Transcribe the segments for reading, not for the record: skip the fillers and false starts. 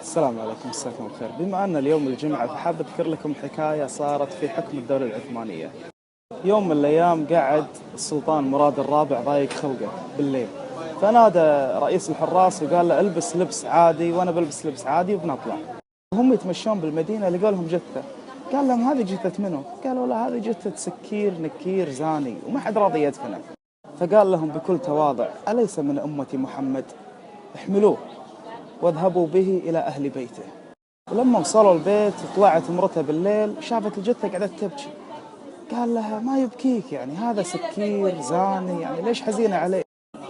السلام عليكم، مساكم الخير. بما أن اليوم الجمعة فحاب أذكر لكم حكاية صارت في حكم الدولة العثمانية. يوم من الأيام قعد السلطان مراد الرابع ضايق خلقه بالليل، فنادى رئيس الحراس وقال له البس لبس عادي وأنا بلبس لبس عادي وبنطلع. هم يتمشون بالمدينة لقوا لهم جثة. قال لهم هذه جثة منو؟ قالوا له هذه جثة سكير نكير زاني وما حد راضي يدفنه. فقال لهم بكل تواضع أليس من أمة محمد؟ احملوه واذهبوا به إلى أهل بيته. ولما وصلوا البيت طلعت امرته بالليل شافت الجثة قاعدة تبكي. قال لها ما يبكيك، يعني هذا سكير زاني، يعني ليش حزينة عليه؟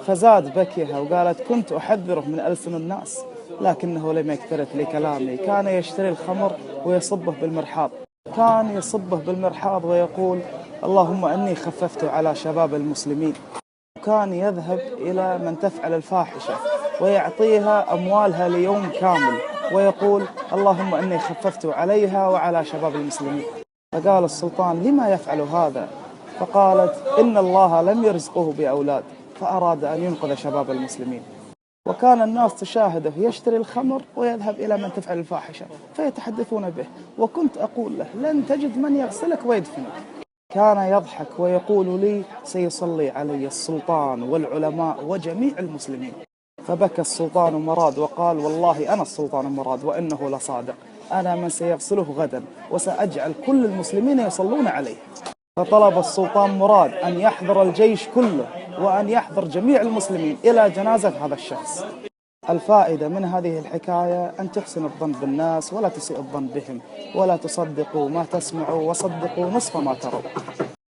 فزاد بكيها وقالت كنت أحذره من ألسن الناس لكنه لم يكترث لكلامي، كان يشتري الخمر ويصبه بالمرحاض، كان يصبه بالمرحاض ويقول اللهم أني خففت على شباب المسلمين. كان يذهب إلى من تفعل الفاحشة ويعطيها أموالها ليوم كامل ويقول اللهم أني خففت عليها وعلى شباب المسلمين. فقال السلطان لما يفعل هذا؟ فقالت إن الله لم يرزقه بأولاد فأراد أن ينقذ شباب المسلمين. وكان الناس تشاهده يشتري الخمر ويذهب إلى من تفعل الفاحشة فيتحدثون به، وكنت أقول له لن تجد من يغسلك ويدفنك. كان يضحك ويقول لي سيصلي علي السلطان والعلماء وجميع المسلمين. فبكى السلطان مراد وقال والله أنا السلطان مراد وإنه لصادق، أنا من سيغسله غدا وسأجعل كل المسلمين يصلون عليه. فطلب السلطان مراد أن يحضر الجيش كله وأن يحضر جميع المسلمين إلى جنازة هذا الشخص. الفائدة من هذه الحكاية أن تحسن الظن بالناس ولا تسيء الظن بهم، ولا تصدقوا ما تسمعوا وصدقوا نصف ما تروا.